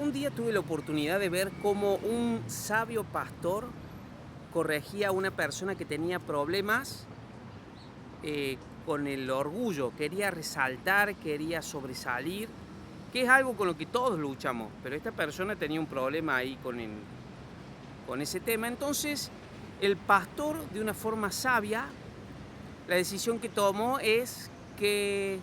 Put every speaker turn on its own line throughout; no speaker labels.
Un día tuve la oportunidad de ver cómo un sabio pastor corregía a una persona que tenía problemas con el orgullo. Quería resaltar, quería sobresalir, que es algo con lo que todos luchamos. Pero esta persona tenía un problema ahí con ese tema. Entonces, el pastor, de una forma sabia, la decisión que tomó es que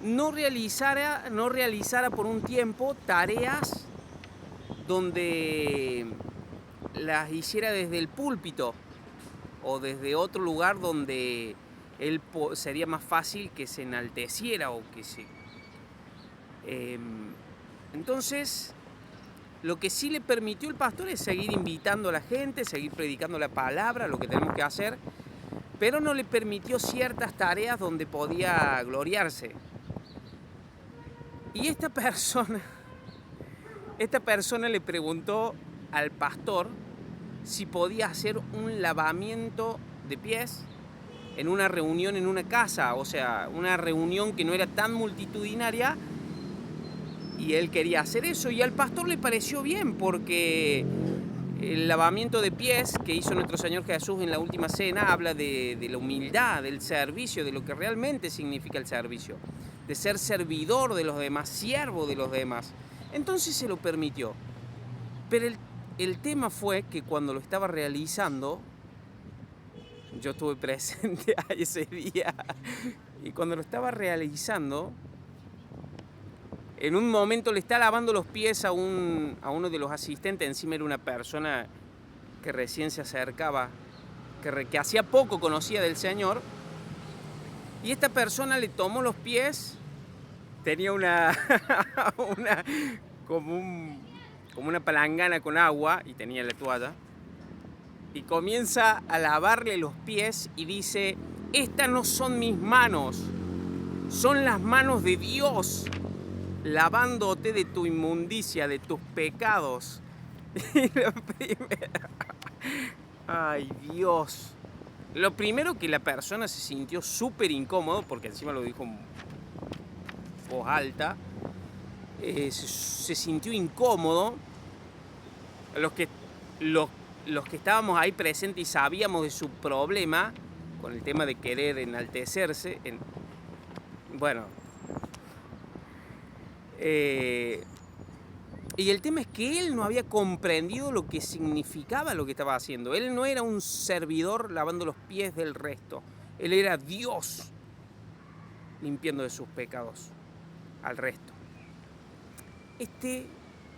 no realizara por un tiempo tareas donde las hiciera desde el púlpito o desde otro lugar donde él sería más fácil que se enalteciera o que se... Entonces, lo que sí le permitió el pastor es seguir invitando a la gente, seguir predicando la palabra, lo que tenemos que hacer, pero no le permitió ciertas tareas donde podía gloriarse. Y esta persona le preguntó al pastor si podía hacer un lavamiento de pies en una reunión en una casa, o sea, una reunión que no era tan multitudinaria, y él quería hacer eso, y al pastor le pareció bien, porque el lavamiento de pies que hizo nuestro Señor Jesús en la última cena habla de la humildad, del servicio, de lo que realmente significa el servicio, de ser servidor de los demás, siervo de los demás. Entonces se lo permitió. Pero el tema fue que cuando lo estaba realizando, yo estuve presente ese día, y cuando lo estaba realizando, en un momento le está lavando los pies a uno de los asistentes. Encima era una persona que recién se acercaba, que hacía poco conocía del Señor, y esta persona le tomó los pies, tenía como una palangana con agua y tenía la toalla, y comienza a lavarle los pies y dice: estas no son mis manos, son las manos de Dios, lavándote de tu inmundicia, de tus pecados. Y lo primero, ay Dios, lo primero que la persona se sintió súper incómodo, porque encima lo dijo en voz alta, se sintió incómodo. Los que estábamos ahí presentes y sabíamos de su problema con el tema de querer enaltecerse, bueno, y el tema es que él no había comprendido lo que significaba lo que estaba haciendo. Él no era un servidor lavando los pies del resto. Él era Dios limpiando de sus pecados al resto.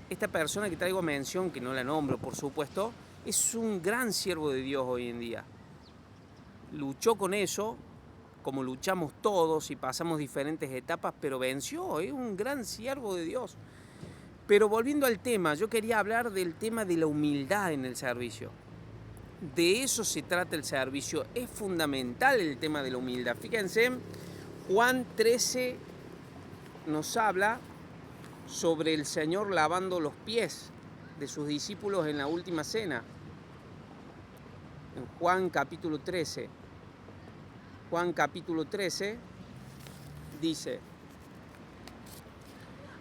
Esta persona que traigo a mención, que no la nombro por supuesto, es un gran siervo de Dios hoy en día. Luchó con eso, como luchamos todos y pasamos diferentes etapas, pero venció. Es un gran siervo de Dios. Pero volviendo al tema, yo quería hablar del tema de la humildad en el servicio. De eso se trata el servicio. Es fundamental el tema de la humildad. Fíjense, Juan 13 nos habla sobre el Señor lavando los pies de sus discípulos en la última cena. En Juan capítulo 13. Juan capítulo 13 dice: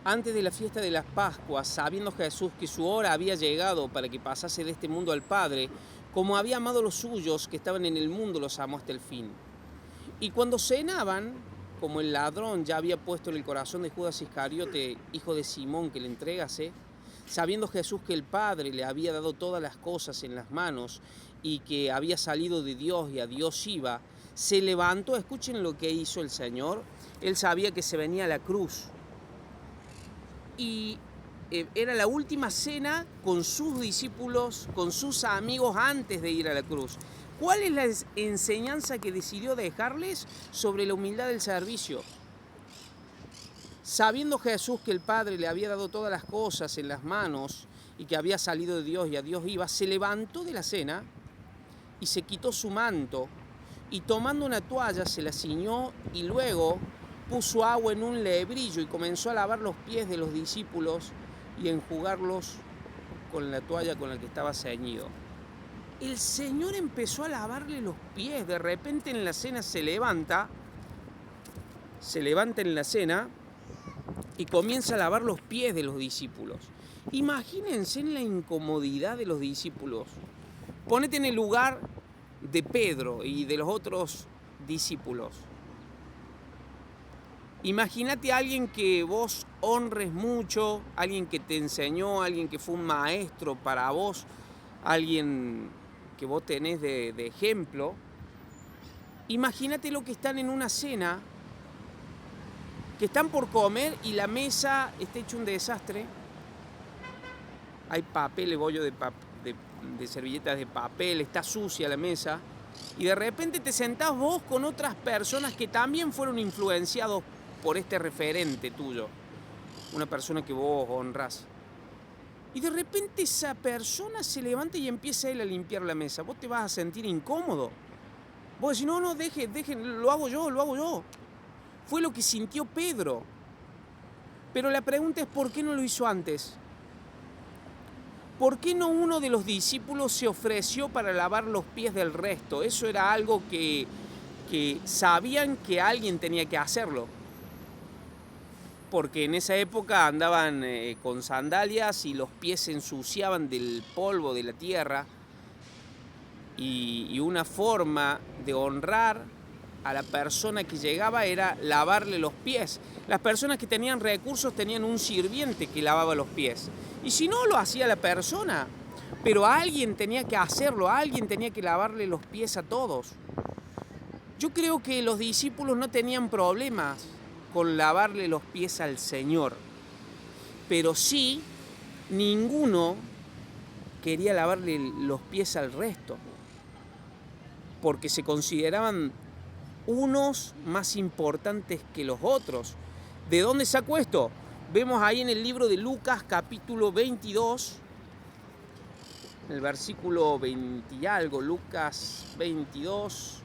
antes de la fiesta de las Pascuas, sabiendo Jesús que su hora había llegado para que pasase de este mundo al Padre, como había amado a los suyos que estaban en el mundo, los amó hasta el fin. Y cuando cenaban, como el ladrón ya había puesto en el corazón de Judas Iscariote, hijo de Simón, que le entregase, sabiendo Jesús que el Padre le había dado todas las cosas en las manos y que había salido de Dios y a Dios iba, se levantó. Escuchen lo que hizo el Señor. Él sabía que se venía a la cruz. Y era la última cena con sus discípulos, con sus amigos antes de ir a la cruz. ¿Cuál es la enseñanza que decidió dejarles sobre la humildad del servicio? Sabiendo Jesús que el Padre le había dado todas las cosas en las manos y que había salido de Dios y a Dios iba, se levantó de la cena y se quitó su manto y tomando una toalla se la ciñó y luego puso agua en un lebrillo y comenzó a lavar los pies de los discípulos y a enjugarlos con la toalla con la que estaba ceñido. El Señor empezó a lavarle los pies. De repente en la cena se levanta en la cena y comienza a lavar los pies de los discípulos. Imagínense en la incomodidad de los discípulos. Ponete en el lugar de Pedro y de los otros discípulos. Imagínate a alguien que vos honres mucho, alguien que te enseñó, alguien que fue un maestro para vos, alguien que vos tenés de ejemplo. Imagínate lo que están en una cena, que están por comer y la mesa está hecha un desastre. Hay papel, bollo de servilletas de papel, está sucia la mesa. Y de repente te sentás vos con otras personas que también fueron influenciados por este referente tuyo, una persona que vos honrás. Y de repente esa persona se levanta y empieza él a limpiar la mesa. Vos te vas a sentir incómodo. Vos decís, no, dejen, lo hago yo. Fue lo que sintió Pedro. Pero la pregunta es, ¿por qué no lo hizo antes? ¿Por qué no uno de los discípulos se ofreció para lavar los pies del resto? Eso era algo que sabían que alguien tenía que hacerlo. Porque en esa época andaban con sandalias y los pies se ensuciaban del polvo de la tierra. Y una forma de honrar a la persona que llegaba era lavarle los pies. Las personas que tenían recursos tenían un sirviente que lavaba los pies. Y si no, lo hacía la persona. Pero alguien tenía que hacerlo, alguien tenía que lavarle los pies a todos. Yo creo que los discípulos no tenían problemas con lavarle los pies al Señor. Pero sí, ninguno quería lavarle los pies al resto. Porque se consideraban unos más importantes que los otros. ¿De dónde sacó esto? Vemos ahí en el libro de Lucas capítulo 22, el versículo 20 y algo, Lucas 22,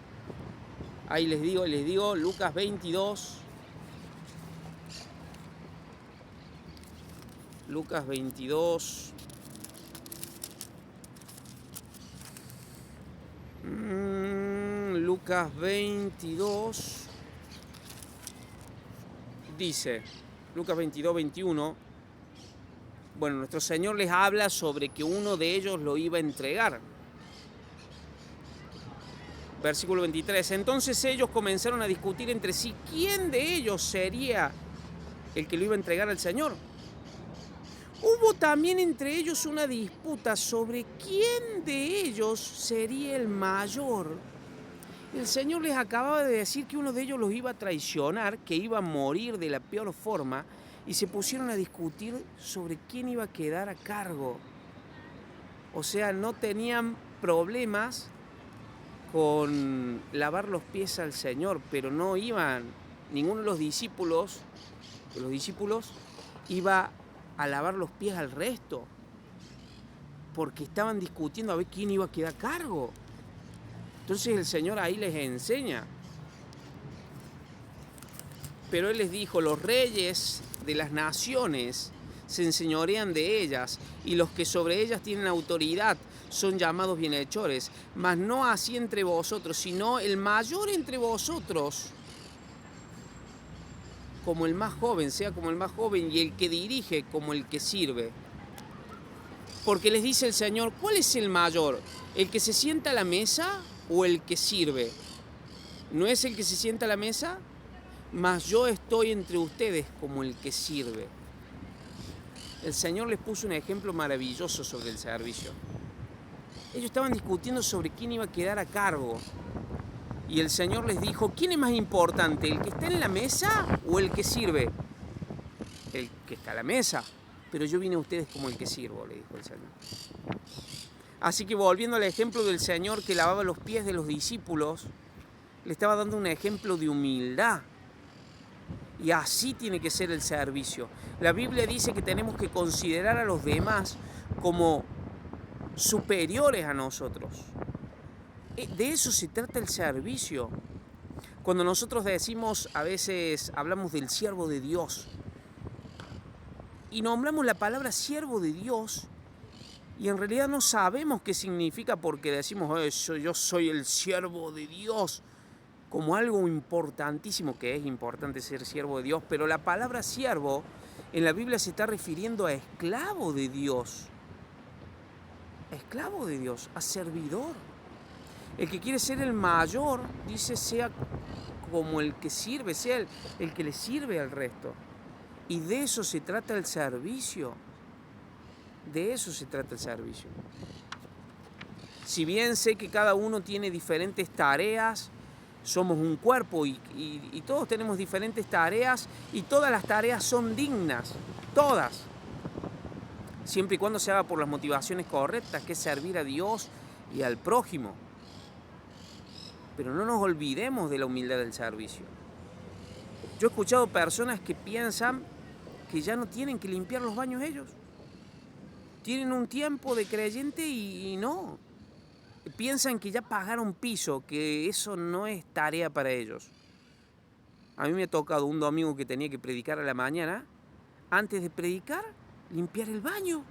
ahí les digo, Lucas 22, Lucas 22, Lucas 22, dice, Lucas 22, 21, bueno, nuestro Señor les habla sobre que uno de ellos lo iba a entregar. Versículo 23, entonces ellos comenzaron a discutir entre sí quién de ellos sería el que lo iba a entregar al Señor. Hubo también entre ellos una disputa sobre quién de ellos sería el mayor. El Señor les acababa de decir que uno de ellos los iba a traicionar, que iba a morir de la peor forma, y se pusieron a discutir sobre quién iba a quedar a cargo. O sea, no tenían problemas con lavar los pies al Señor, pero no iban, ninguno de los discípulos iba a lavar los pies al resto, porque estaban discutiendo a ver quién iba a quedar a cargo. Entonces el Señor ahí les enseña. Pero Él les dijo, los reyes de las naciones se enseñorean de ellas, y los que sobre ellas tienen autoridad son llamados bienhechores, mas no así entre vosotros, sino el mayor entre vosotros como el más joven, sea como el más joven, y el que dirige como el que sirve. Porque les dice el Señor, ¿cuál es el mayor? ¿El que se sienta a la mesa o el que sirve? ¿No es el que se sienta a la mesa? Mas yo estoy entre ustedes como el que sirve. El Señor les puso un ejemplo maravilloso sobre el servicio. Ellos estaban discutiendo sobre quién iba a quedar a cargo. Y el Señor les dijo, ¿quién es más importante? ¿El que está en la mesa o el que sirve? El que está a la mesa. Pero yo vine a ustedes como el que sirvo, le dijo el Señor. Así que volviendo al ejemplo del Señor que lavaba los pies de los discípulos, le estaba dando un ejemplo de humildad. Y así tiene que ser el servicio. La Biblia dice que tenemos que considerar a los demás como superiores a nosotros. De eso se trata el servicio. Cuando nosotros decimos, a veces hablamos del siervo de Dios, y nombramos la palabra siervo de Dios, y en realidad no sabemos qué significa porque decimos, eso, yo soy el siervo de Dios, como algo importantísimo, que es importante ser siervo de Dios, pero la palabra siervo en la Biblia se está refiriendo a esclavo de Dios. A esclavo de Dios, a servidor. El que quiere ser el mayor, dice, sea como el que sirve, sea el que le sirve al resto. Y de eso se trata el servicio. De eso se trata el servicio. Si bien sé que cada uno tiene diferentes tareas, somos un cuerpo y todos tenemos diferentes tareas y todas las tareas son dignas, todas. Siempre y cuando se haga por las motivaciones correctas, que es servir a Dios y al prójimo. Pero no nos olvidemos de la humildad del servicio. Yo he escuchado personas que piensan que ya no tienen que limpiar los baños ellos. Tienen un tiempo de creyente y no. Piensan que ya pagaron piso, que eso no es tarea para ellos. A mí me ha tocado un domingo que tenía que predicar a la mañana. Antes de predicar, limpiar el baño.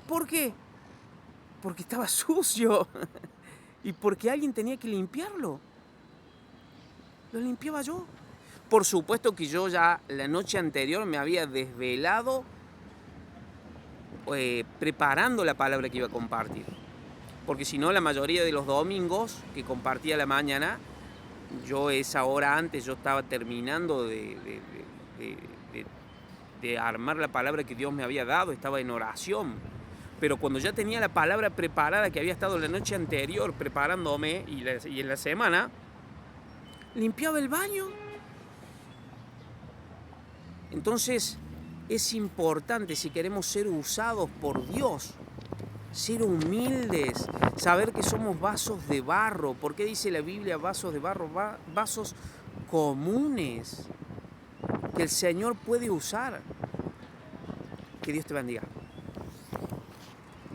¿Por qué? Porque estaba sucio. Y porque alguien tenía que limpiarlo. Lo limpiaba yo. Por supuesto que yo ya la noche anterior me había desvelado preparando la palabra que iba a compartir. Porque si no, la mayoría de los domingos que compartía a la mañana, yo esa hora antes yo estaba terminando de armar la palabra que Dios me había dado, estaba en oración. Pero cuando ya tenía la palabra preparada, que había estado la noche anterior preparándome y en la semana, limpiaba el baño. Entonces es importante, si queremos ser usados por Dios, ser humildes, saber que somos vasos de barro. ¿Por qué dice la Biblia vasos de barro? Vasos comunes que el Señor puede usar. Que Dios te bendiga.